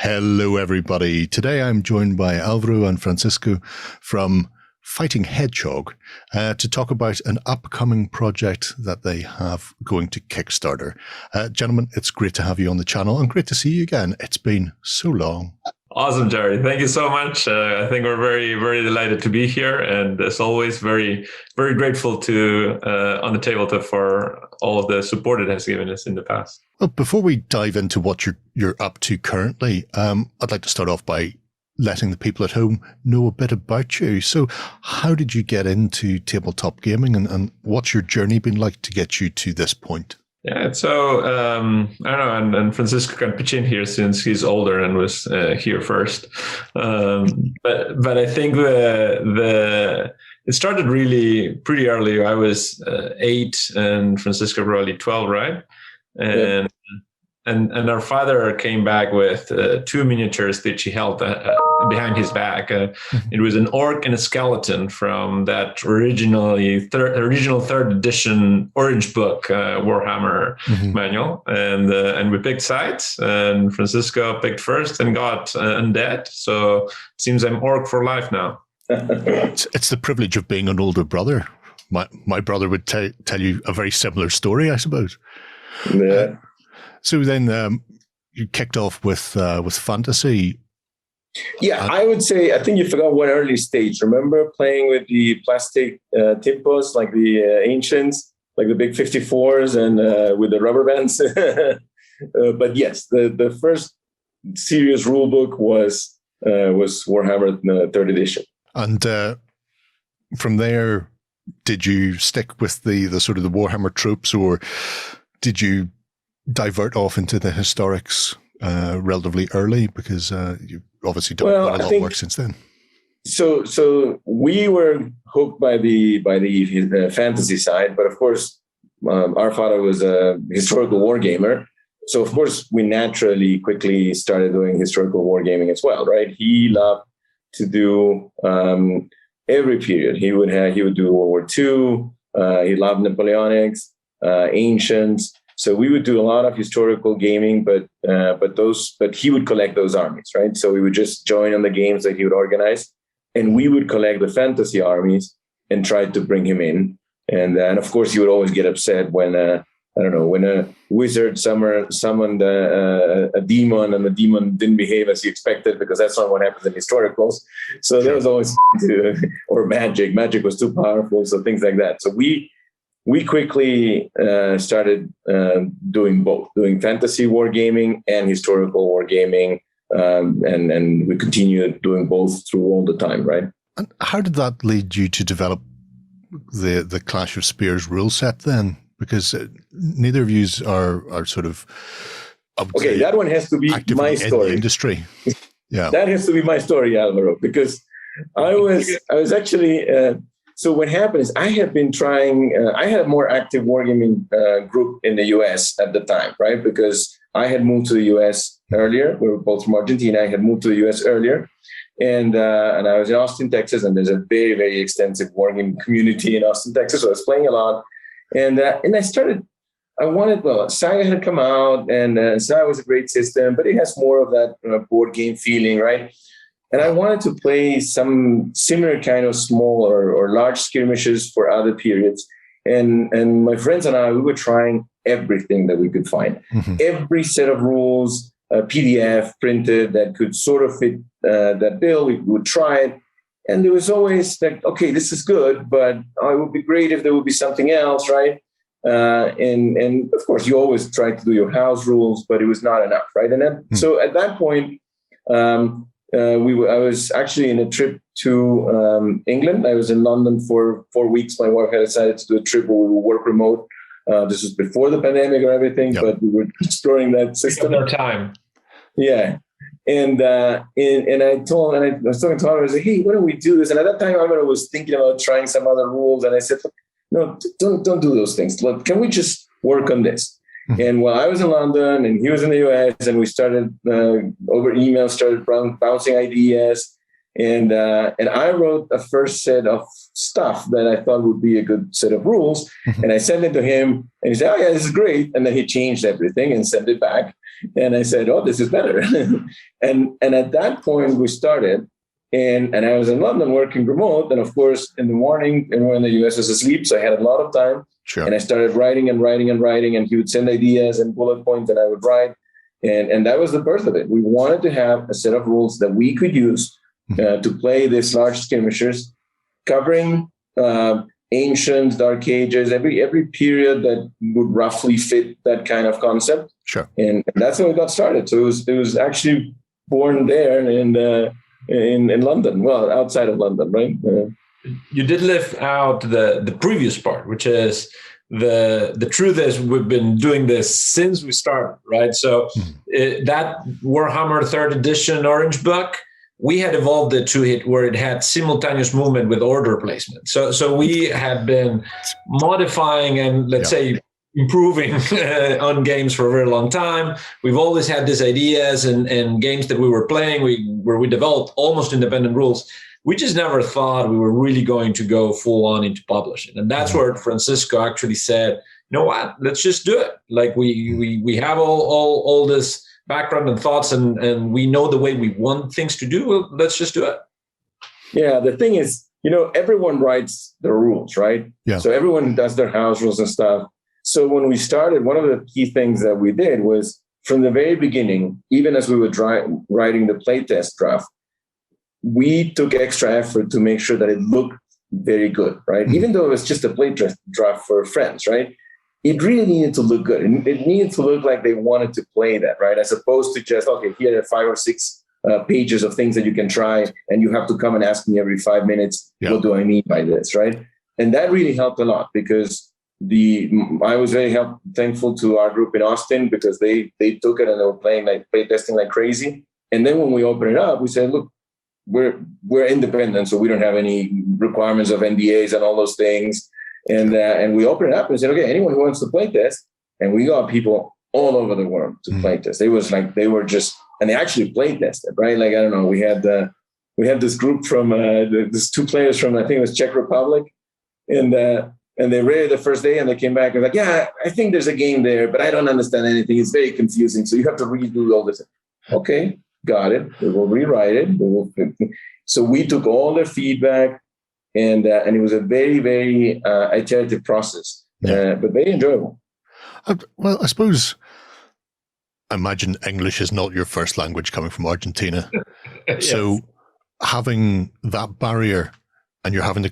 Hello, everybody. Today I'm joined by Alvaro and Francisco from Fighting Hedgehog to talk about an upcoming project that they have going to Kickstarter. Gentlemen, it's great to have you on the channel and great to see you again. It's been so long. Awesome, Gerry. Thank you so much. I think we're very, very delighted to be here. And as always, very, very grateful to OnTableTop for all of the support it has given us in the past. Well, before we dive into what you're up to currently, I'd like to start off by letting the people at home know a bit about you. So how did you get into tabletop gaming and what's your journey been like to get you to this point? Yeah, so I don't know, and Francisco can pitch in here since he's older and was here first. But I think it started really pretty early. I was 8 and Francisco probably 12, right? And and our father came back with 2 miniatures that he held behind his back. It was an orc and a skeleton from that original third edition orange book Warhammer manual, and we picked sides. And Francisco picked first and got undead. So it seems I'm orc for life now. It's the privilege of being an older brother. My brother would tell you a very similar story, I suppose. Yeah. So then you kicked off with fantasy. Yeah, I would say, I think you forgot one early stage. Remember playing with the plastic timpos, like the ancients, like the big 54s and with the rubber bands? But yes, the first serious rule book was Warhammer 3rd edition. And from there, did you stick with the sort of the Warhammer tropes, or did you divert off into the historics relatively early, because you've obviously done quite a lot of work since then? So we were hooked by the fantasy side, but of course our father was a historical wargamer, so of course we naturally quickly started doing historical wargaming as well, right? He loved to do every period. He would do World War II. He loved Napoleonics, ancients. So we would do a lot of historical gaming, but he would collect those armies, right? So we would just join on the games that he would organize, and we would collect the fantasy armies and try to bring him in. And of course, he would always get upset when when a wizard summoned a demon and the demon didn't behave as he expected, because that's not what happens in historicals. So there was always or magic. Magic was too powerful, so things like that. So we quickly started doing both, doing fantasy wargaming and historical wargaming, and we continued doing both through all the time, right? And how did that lead you to develop the Clash of Spears rule set then? Because neither of you are sort of okay. That one has to be my story. In the industry, yeah, that has to be my story, Alvaro, because I was actually. So what happened is I had been trying, I had a more active wargaming group in the US at the time, right? Because I had moved to the US earlier. We were both from Argentina. I had moved to the US earlier. And I was in Austin, Texas, and there's a very, very extensive wargaming community in Austin, Texas. So I was playing a lot. And Saga had come out, and Saga was a great system, but it has more of that board game feeling, right? And I wanted to play some similar kind of small or large skirmishes for other periods. And my friends and I, we were trying everything that we could find. Every set of rules, PDF printed that could sort of fit that bill, we would try it. And there was always like, okay, this is good, but it would be great if there would be something else, right? And of course, you always try to do your house rules, but it was not enough, right? And so at that point, I was actually in a trip to England. I was in London for 4 weeks. My wife had decided to do a trip where we would work remote. This was before the pandemic or everything, but we were exploring that system. Our time. Yeah. And I was talking to her, I was like, hey, why don't we do this? And at that time, I was thinking about trying some other rules. And I said, no, don't do those things. Look, can we just work on this? And while I was in London and he was in the US, and we started over email, started bouncing ideas. And I wrote a first set of stuff that I thought would be a good set of rules. And I sent it to him, and he said, oh yeah, this is great. And then he changed everything and sent it back. And I said, oh, this is better. and at that point we started, and I was in London working remote. And of course, in the morning, everyone in the US was asleep. So I had a lot of time. Sure. And I started writing. And he would send ideas and bullet points and I would write. And that was the birth of it. We wanted to have a set of rules that we could use to play these large skirmishers, covering ancient, dark ages, every period that would roughly fit that kind of concept. Sure. And that's when we got started. So it was actually born there in London. Well, outside of London, right? You did live out the previous part, which is the truth is we've been doing this since we started, right? So that Warhammer 3rd edition Orange Book, we had evolved it to it where it had simultaneous movement with order placement. So we had been modifying and let's say improving on games for a very long time. We've always had these ideas and games that we were playing where we developed almost independent rules. We just never thought we were really going to go full on into publishing. And that's where Francisco actually said, you know what, let's just do it. Like we have all this background and thoughts and we know the way we want things to do. Well, let's just do it. Yeah, the thing is, everyone writes the rules, right? Yeah. So everyone does their house rules and stuff. So when we started, one of the key things that we did was from the very beginning, even as we were writing the playtest draft, we took extra effort to make sure that it looked very good, right? Even though it was just a playtest draft for friends, right? It really needed to look good. It needed to look like they wanted to play that, right? As opposed to just, okay, here are 5 or 6 pages of things that you can try, and you have to come and ask me every 5 minutes, what do I mean by this, right? And that really helped a lot because I was very thankful to our group in Austin because they took it and they were playtesting like crazy. And then when we opened it up, we said, look, we're independent, so we don't have any requirements of NDAs and all those things. And we opened it up and said, okay, anyone who wants to playtest, and we got people all over the world to playtest. It was like they were just, and they actually playtested, right? Like I don't know, we had this group from there's 2 players from I think it was Czech Republic, and they read it the first day and they came back and was like, yeah, I think there's a game there, but I don't understand anything. It's very confusing, so you have to redo all this. Okay, got it. We will rewrite it. So we took all their feedback. And it was a very, very iterative process, but very enjoyable. Well, I imagine English is not your first language coming from Argentina. Yes. So having that barrier and you're having to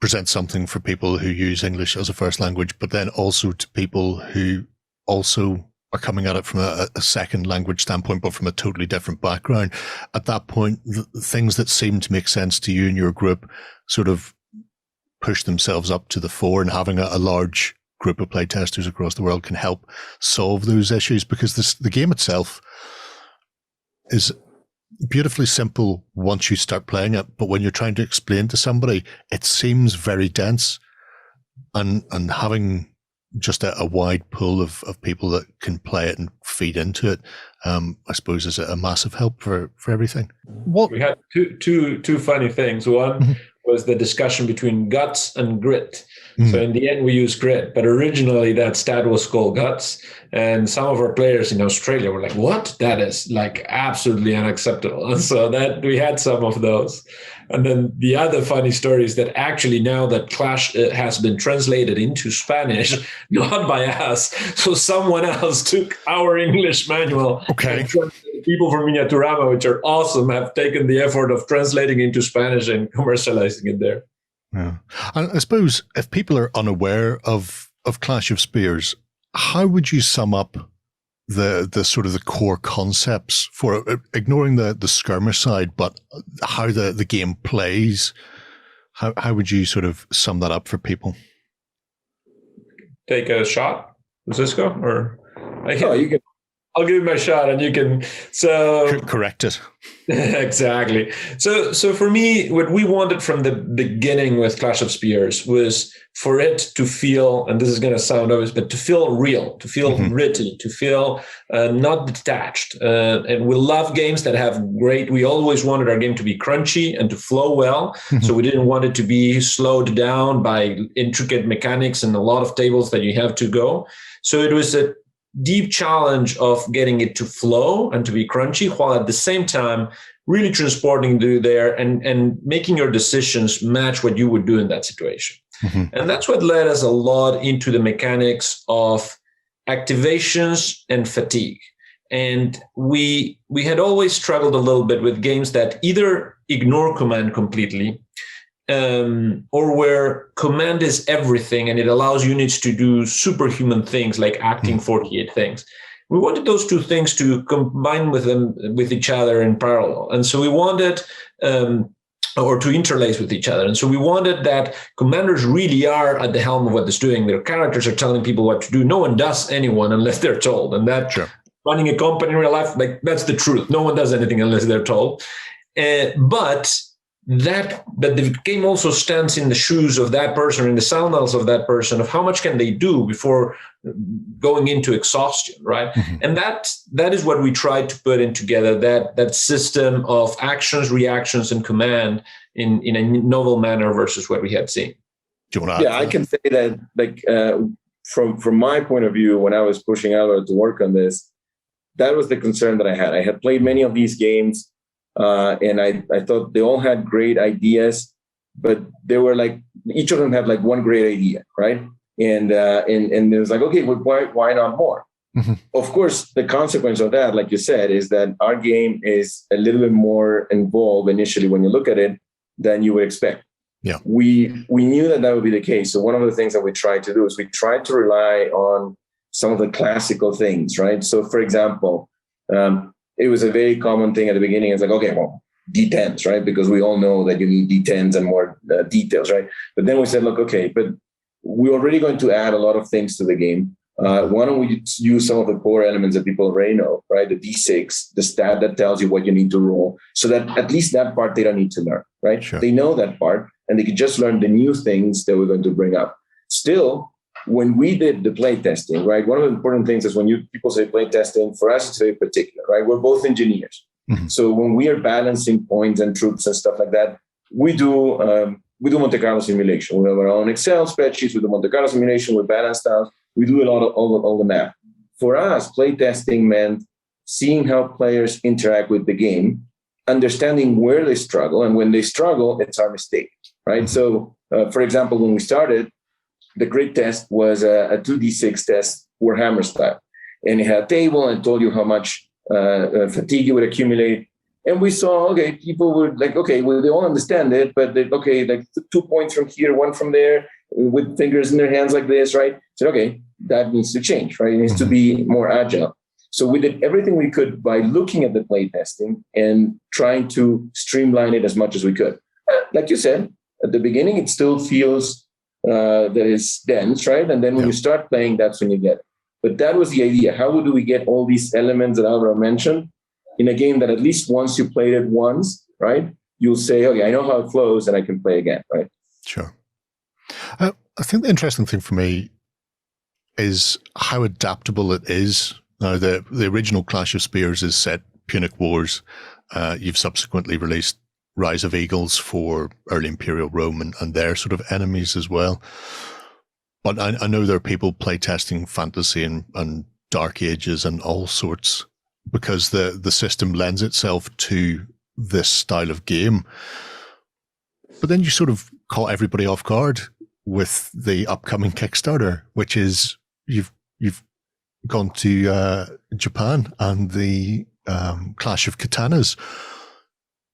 present something for people who use English as a first language, but then also to people who also are coming at it from a second language standpoint, but from a totally different background. At that point, the things that seem to make sense to you and your group sort of push themselves up to the fore, and having a large group of playtesters across the world can help solve those issues, because the game itself is beautifully simple once you start playing it. But when you're trying to explain to somebody, it seems very dense, and having just a wide pool of people that can play it and feed into it, I suppose is a massive help for everything. We had two funny things. One was the discussion between guts and grit. So in the end, we used grit, but originally that stat was called guts. And some of our players in Australia were like, what? That is like absolutely unacceptable. And so that we had some of those. And then the other funny story is that actually now that Clash has been translated into Spanish, not by us. So someone else took our English manual. Okay. And people from Miniaturama, which are awesome, have taken the effort of translating into Spanish and commercializing it there. Yeah. And I suppose if people are unaware of Clash of Spears, how would you sum up the sort of the core concepts for ignoring the skirmish side, but how the game plays? How would you sort of sum that up for people? Take a shot, Francisco, or you can. I'll give you my shot, and you can. So correct it. Exactly. So for me, what we wanted from the beginning with Clash of Spears was for it to feel, and this is going to sound obvious, but to feel real, to feel gritty, to feel not detached. And we love games that have great. We always wanted our game to be crunchy and to flow well. So we didn't want it to be slowed down by intricate mechanics and a lot of tables that you have to go. So it was deep challenge of getting it to flow and to be crunchy, while at the same time really transporting you there and making your decisions match what you would do in that situation. Mm-hmm. And that's what led us a lot into the mechanics of activations and fatigue. And we had always struggled a little bit with games that either ignore command completely, or where command is everything and it allows units to do superhuman things like acting 48 things. We wanted those two things to combine with each other in parallel. And so we wanted, or to interlace with each other. And so we wanted that commanders really are at the helm of what they're doing. Their characters are telling people what to do. No one does anyone unless they're told. And that running a company in real life, like that's the truth. No one does anything unless they're told. But the game also stands in the shoes of that person, in the sandals of that person, of how much can they do before going into exhaustion, right? Mm-hmm. And that is what we tried to put in together, that system of actions, reactions, and command in a novel manner versus what we had seen. Do you want to I can say that, like, from my point of view, when I was pushing Alvaro to work on this, that was the concern that I had. I had played many of these games. And I thought they all had great ideas, but they were like, each of them had like one great idea, right? And it was like, okay, well, why not more? Mm-hmm. Of course, the consequence of that, like you said, is that our game is a little bit more involved initially when you look at it than you would expect. Yeah, we knew that would be the case. So one of the things that we tried to do is we tried to rely on some of the classical things, right? So, for example, it was a very common thing at the beginning. It's like, okay, well, D10s, right? Because we all know that you need D10s and more details, right? But then we said, look, okay, but we're already going to add a lot of things to the game. Why don't we use some of the core elements that people already know, right? The D6, the stat that tells you what you need to roll, so that at least that part they don't need to learn, right? Sure. They know that part, and they can just learn the new things that we're going to bring up. Still, when we did the playtesting, right, one of the important things is when people say playtesting, for us, it's very particular, right? We're both engineers. Mm-hmm. So when we are balancing points and troops and stuff like that, we do Monte Carlo simulation. We have our own Excel spreadsheets. We do Monte Carlo simulation. We balance out. We do a lot of all the math. For us, playtesting meant seeing how players interact with the game, understanding where they struggle. And when they struggle, it's our mistake, right? Mm-hmm. So, for example, when we started, the grid test was a 2d6 test, Warhammer style. And it had a table and told you how much fatigue you would accumulate. And we saw, okay, people were like, okay, well, they all understand it, but like 2 points from here, 1 from there, with fingers in their hands like this, right? So, okay, that needs to change, right? It needs to be more agile. So we did everything we could by looking at the play testing and trying to streamline it as much as we could. Like you said, at the beginning, it still feels that is dense, right? And then when you start playing, that's when you get it. But that was the idea. How do we get all these elements that Alvaro mentioned in a game that at least once you played it once, right, you'll say, okay, I know how it flows and I can play again, right? Sure. I think the interesting thing for me is how adaptable it is. Now, the original Clash of Spears is set Punic Wars. You've subsequently released Rise of Eagles for early Imperial Rome and their sort of enemies as well. But I know there are people playtesting fantasy and Dark Ages and all sorts because the system lends itself to this style of game. But then you sort of caught everybody off guard with the upcoming Kickstarter, which is you've gone to Japan and the Clash of Katanas.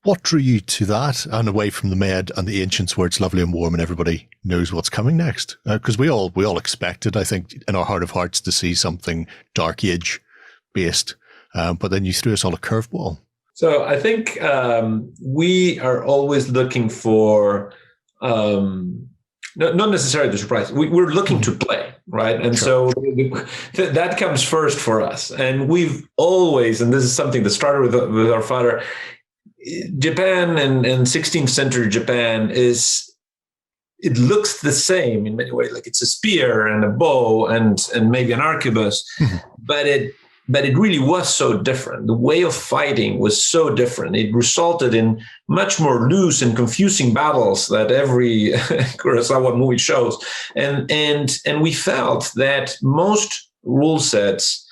What drew you to that and away from the Med and the Ancients where it's lovely and warm and everybody knows what's coming next? Because we all expected, I think, in our heart of hearts to see something Dark Age based. But then you threw us all a curveball. So I think we are always looking for, not necessarily the surprise, we're looking to play, right? And so that comes first for us. And we've always, and this is something that started with our father, Japan and 16th century Japan it looks the same in many ways, like it's a spear and a bow and maybe an arquebus, but it really was so different. The way of fighting was so different. It resulted in much more loose and confusing battles that every Kurosawa movie shows. And we felt that most rule sets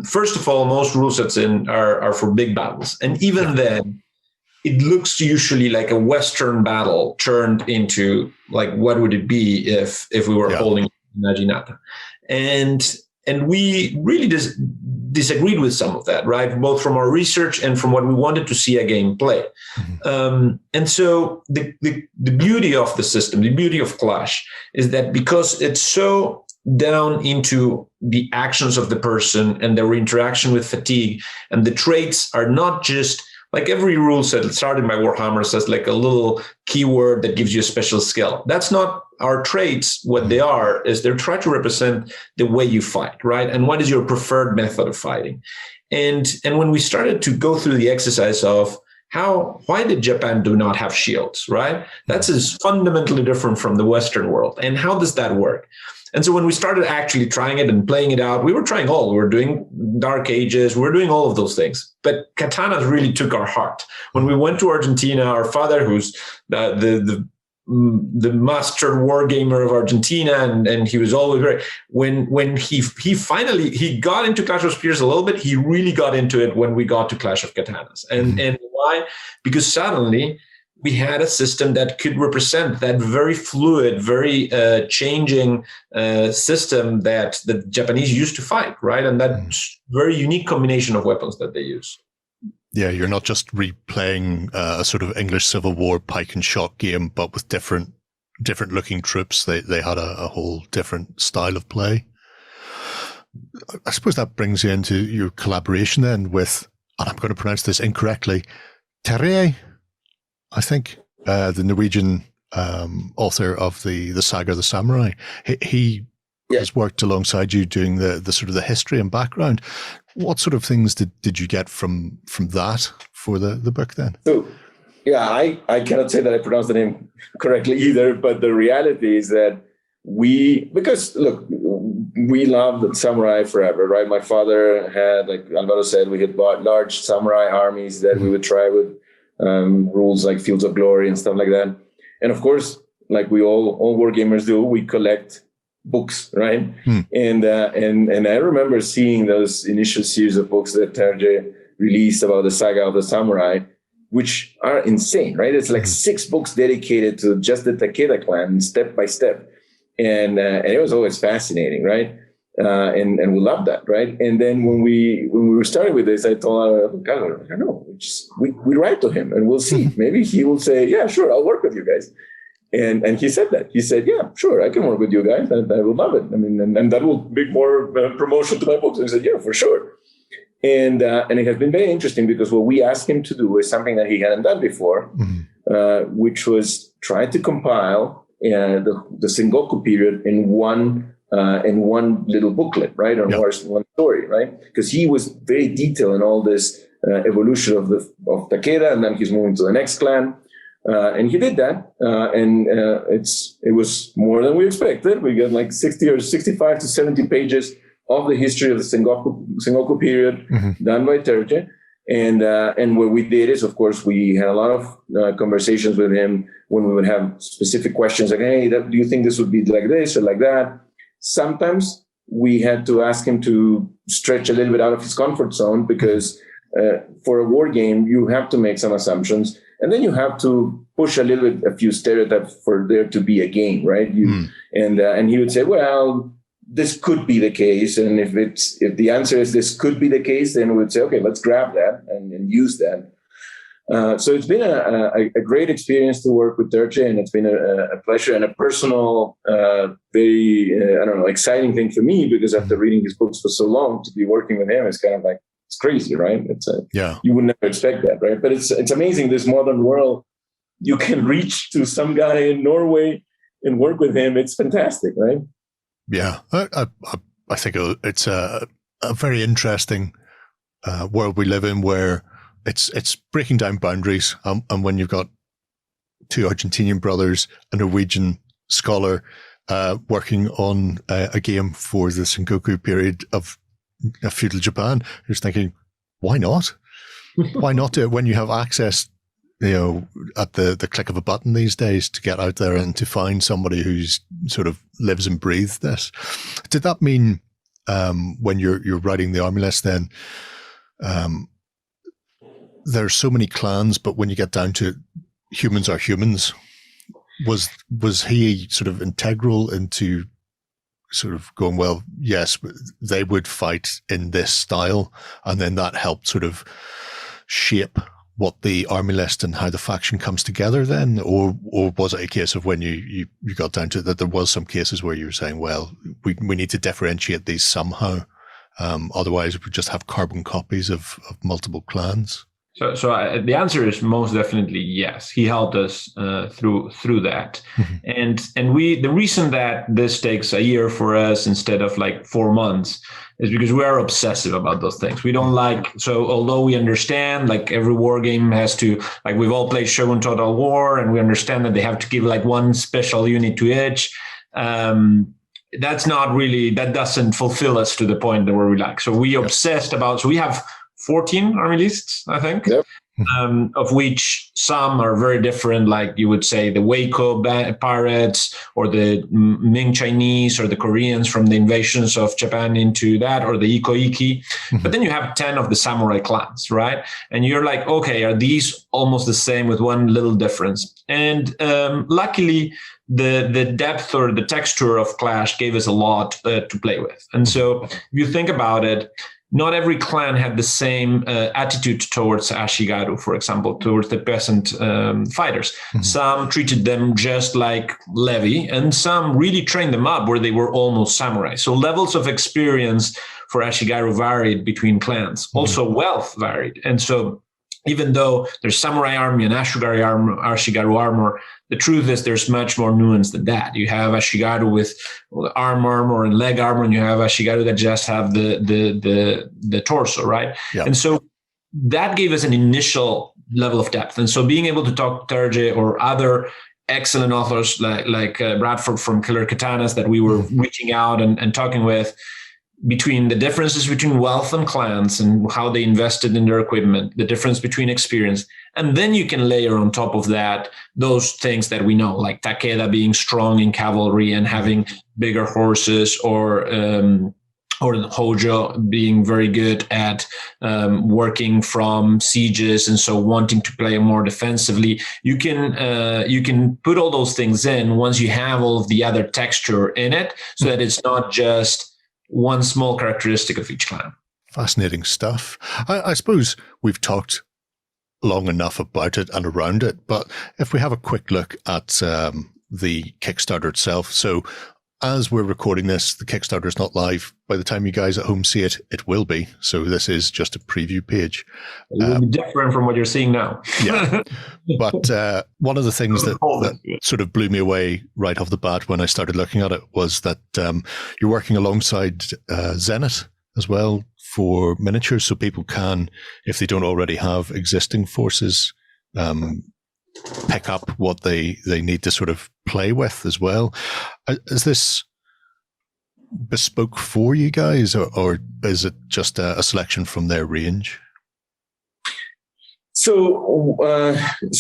First of all, most rule sets are for big battles. And even then, it looks usually like a Western battle turned into like, what would it be if we were holding Imaginata? And we really disagreed with some of that, right? Both from our research and from what we wanted to see a game play. And so the beauty of the system, the beauty of Clash, is that because it's so down into the actions of the person and their interaction with fatigue, and the traits are not just like every rule set started by Warhammer says like a little keyword that gives you a special skill. That's not our traits. What they are is they're trying to represent the way you fight, right? And what is your preferred method of fighting? And when we started to go through the exercise of why did Japan do not have shields, right? That's is fundamentally different from the Western world. And how does that work? And so when we started actually trying it and playing it out, we were trying all. We were doing Dark Ages. We were doing all of those things. But Katanas really took our heart. When we went to Argentina, our father, who's the master wargamer of Argentina, and he was always very, when he finally got into Clash of Spears a little bit, he really got into it when we got to Clash of Katanas. And why? Because suddenly we had a system that could represent that very fluid, very changing system that the Japanese used to fight, right? And that very unique combination of weapons that they use. Yeah, you're not just replaying a sort of English Civil War pike and shot game, but with different looking troops. They had a whole different style of play. I suppose that brings you into your collaboration then with, and I'm going to pronounce this incorrectly, Terje, I think, the Norwegian author of the saga The Samurai. He has worked alongside you doing the sort of the history and background. What sort of things did you get from that for the book then? So, I cannot say that I pronounced the name correctly either, but the reality is that because look, we loved the samurai forever, right? My father had, like Alvaro said, we had bought large samurai armies that we would try with rules like Fields of Glory and stuff like that. And of course, like we all wargamers do, we collect books, right? And I remember seeing those initial series of books that Terje released about the saga of the samurai, which are insane, right? It's like 6 books dedicated to just the Takeda clan, step by step. And it was always fascinating, right? And we loved that, right? And then when we were starting with this, I told God, I don't know, we write to him and we'll see. Maybe he will say, yeah, sure, I'll work with you guys. And he said that. He said, yeah, sure, I can work with you guys. I would love it. I mean, and that will make more promotion to my books. And he said, yeah, for sure. And it has been very interesting because what we asked him to do is something that he hadn't done before, which was try to compile the Sengoku period in one little booklet, right? Or one story, right? Because he was very detailed in all this evolution of Takeda, and then he's moving to the next clan. And he did that, and it was more than we expected. We got like 60 or 65 to 70 pages of the history of the Sengoku period done by Terje. And what we did is, of course, we had a lot of conversations with him when we would have specific questions like, hey, do you think this would be like this or like that? Sometimes we had to ask him to stretch a little bit out of his comfort zone because for a war game, you have to make some assumptions. And then you have to push a few stereotypes for there to be a game, right? And he would say, well, this could be the case. And if the answer is this could be the case, then we would say, okay, let's grab that and use that. So it's been a great experience to work with Terje, and it's been a pleasure and a personal, very, exciting thing for me, because after reading his books for so long, to be working with him is kind of like, it's crazy, right? You would never expect that, right? But it's amazing, this modern world. You can reach to some guy in Norway and work with him. It's fantastic, right? Yeah, I think it's a very interesting world we live in, where it's breaking down boundaries. And when you've got 2 Argentinian brothers, a Norwegian scholar, working on a game for the Sengoku period of feudal Japan, you're just thinking, why not? Why not do it when you have access, at the click of a button these days, to get out there and to find somebody who's sort of lives and breathes this? Did that mean when you're writing the army list, then there's so many clans, but when you get down to humans are humans, was he sort of integral into sort of going, well, yes, they would fight in this style, and then that helped sort of shape what the army list and how the faction comes together then? Or was it a case of when you got down to that, there was some cases where you were saying, well, we need to differentiate these somehow, otherwise we just have carbon copies of multiple clans? So the answer is most definitely yes. He helped us through that, and the reason that this takes a year for us instead of like 4 months is because we are obsessive about those things. We don't like, so although we understand like every war game has to, like we've all played Shogun Total War, and we understand that they have to give like one special unit to each. That's not really, that doesn't fulfill us to the point that we're like. So we obsessed about. So we have 14 army lists, I think, yep. Of which some are very different, like you would say the Waco pirates or the Ming Chinese or the Koreans from the invasions of Japan into that, or the Iko-Iki. But then you have 10 of the samurai clans, right? And you're like, okay, are these almost the same with one little difference? And luckily, the depth or the texture of Clash gave us a lot to play with. And so if you think about it, not every clan had the same attitude towards Ashigaru, for example, towards the peasant fighters. Some treated them just like Levi, and some really trained them up where they were almost samurai. So levels of experience for Ashigaru varied between clans. Also wealth varied. And so even though there's samurai army and Ashigaru armor, the truth is there's much more nuance than that. You have Ashigaru with armor and leg armor, and you have Ashigaru that just have the torso, right? Yeah. And so that gave us an initial level of depth. And so being able to talk to Terje or other excellent authors like Bradford from Killer Katanas that we were reaching out and talking with, between the differences between wealth and clans and how they invested in their equipment, the difference between experience. And then you can layer on top of that those things that we know, like Takeda being strong in cavalry and having bigger horses, or Hojo being very good at working from sieges, and so wanting to play more defensively. You can put all those things in once you have all of the other texture in it, so that it's not just one small characteristic of each clan. Fascinating stuff. I suppose we've talked long enough about it and around it, but if we have a quick look at the Kickstarter itself. So as we're recording this, the Kickstarter is not live. By the time you guys at home see it, it will be. So this is just a preview page. It will be different from what you're seeing now. Yeah. But one of the things that sort of blew me away right off the bat when I started looking at it was that you're working alongside Zenit as well for miniatures, so people can, if they don't already have existing forces, pick up what they need to sort of play with as well. Is this bespoke for you guys, or is it just a selection from their range? So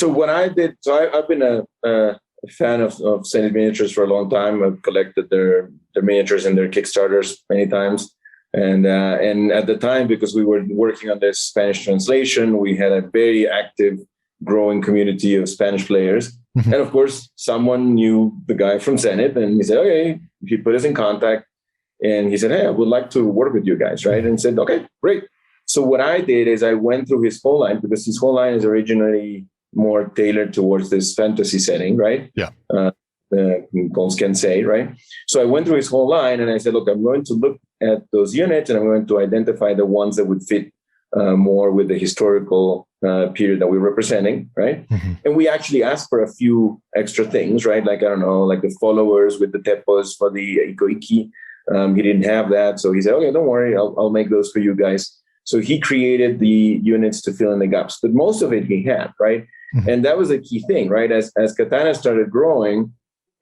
what I did, I've been a fan of Zenit Miniatures for a long time. I've collected their miniatures and their Kickstarters many times. And at the time, because we were working on this Spanish translation, we had a very active, growing community of Spanish players. And of course, someone knew the guy from Zenit, and he said, okay, he put us in contact, and he said, hey, I would like to work with you guys, right? And said, okay, great. So what I did is I went through his whole line, because his whole line is originally more tailored towards this fantasy setting, right? Yeah. Goals can say, right? So I went through his whole line, and I said, look, I'm going to look at those units, and I'm going to identify the ones that would fit more with the historical period that we're representing, right? And we actually asked for a few extra things, right? Like, I don't know, like the followers with the tepos for the Iko-Iki. He didn't have that. So he said, okay, don't worry, I'll make those for you guys. So he created the units to fill in the gaps, but most of it he had, right? And that was a key thing, right? As Katanas started growing,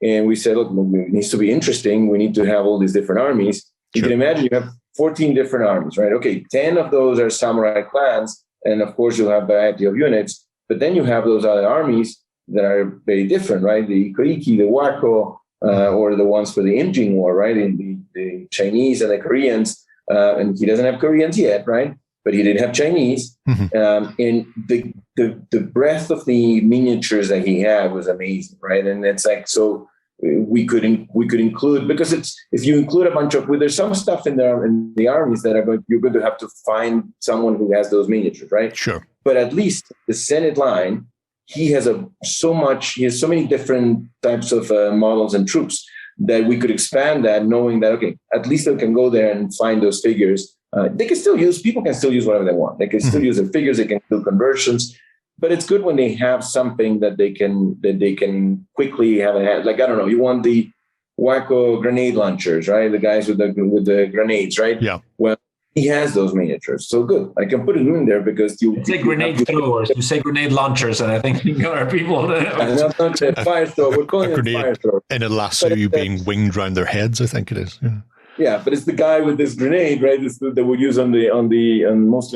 and we said, look, it needs to be interesting. We need to have all these different armies. You can imagine you have 14 different armies, right? Okay, 10 of those are samurai clans, and of course you'll have a variety of units, but then you have those other armies that are very different, right? The Iko-Iki, the Wako, or the ones for the Imjin War, right? In the Chinese and the Koreans, and he doesn't have Koreans yet, right? But he did have Chinese, and the breadth of the miniatures that he had was amazing, right? And it's like, so we could include, because it's, if you include a bunch of, well, there's some stuff in there in the armies that you're going to have to find someone who has those miniatures, right? Sure. But at least the Senate line, he has so many different types of models and troops that we could expand that, knowing that, okay, at least they can go there and find those figures. People can still use whatever they want. They can still use their figures. They can do conversions, but it's good when they have something that they can quickly have. Like, I don't know, you want the Wacko grenade launchers, right? The guys with the grenades, right? Yeah. Well, he has those miniatures, so good. I can put it in there because you say grenade throwers. You say grenade launchers, and I think our people. Not a fire thrower. We're calling it fire thrower. In a lasso being winged around their heads, I think it is. Yeah. Yeah, but it's the guy with this grenade, right? That we use mostly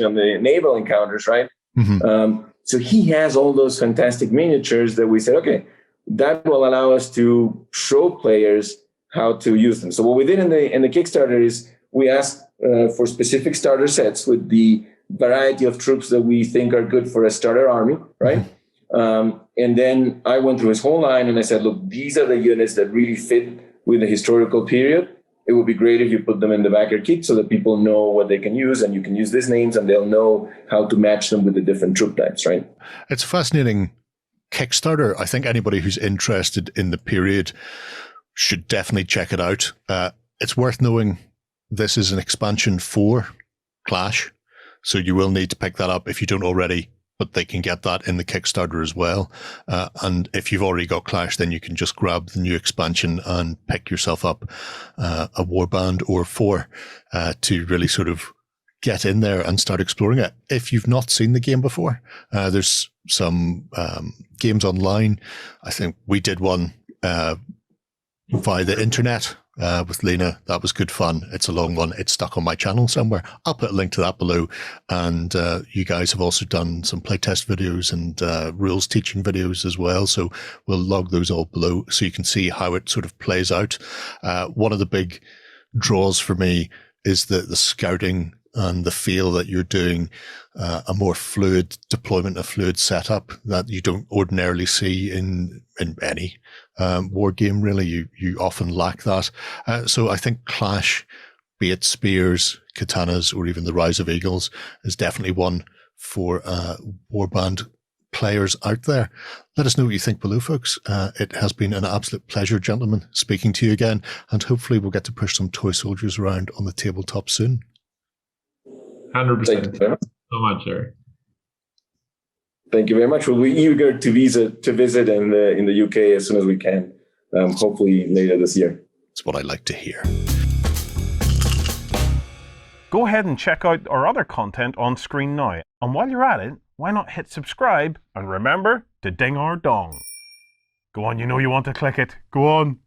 on the naval encounters, right? So he has all those fantastic miniatures that we said, okay, that will allow us to show players how to use them. So what we did in the Kickstarter is we asked for specific starter sets with the variety of troops that we think are good for a starter army, right? And then I went through his whole line and I said, look, these are the units that really fit with the historical period. It would be great if you put them in the backer kit so that people know what they can use, and you can use these names and they'll know how to match them with the different troop types, right? It's a fascinating Kickstarter. I think anybody who's interested in the period should definitely check it out. It's worth knowing this is an expansion for Clash, so you will need to pick that up if you don't already, but they can get that in the Kickstarter as well. And if you've already got Clash, then you can just grab the new expansion and pick yourself up a warband or 4 to really sort of get in there and start exploring it. If you've not seen the game before, there's some games online. I think we did one via the internet with Lena. That was good fun. It's a long one. It's stuck on my channel somewhere. I'll put a link to that below. And you guys have also done some playtest videos and rules teaching videos as well. So we'll log those all below so you can see how it sort of plays out. One of the big draws for me is the scouting and the feel that you're doing a more fluid deployment, a fluid setup that you don't ordinarily see in any war game, really. You often lack that. So I think Clash, be it Spears, Katanas, or even the Rise of Eagles, is definitely one for warband players out there. Let us know what you think below, folks. It has been an absolute pleasure, gentlemen, speaking to you again, and hopefully we'll get to push some toy soldiers around on the tabletop soon. 100%. Thank you very much. So much, Gerry. Thank you very much. We'll be eager to visit in the UK as soon as we can. Hopefully later this year. That's what I like to hear. Go ahead and check out our other content on screen now. And while you're at it, why not hit subscribe and remember to ding our dong. Go on, you know you want to click it. Go on.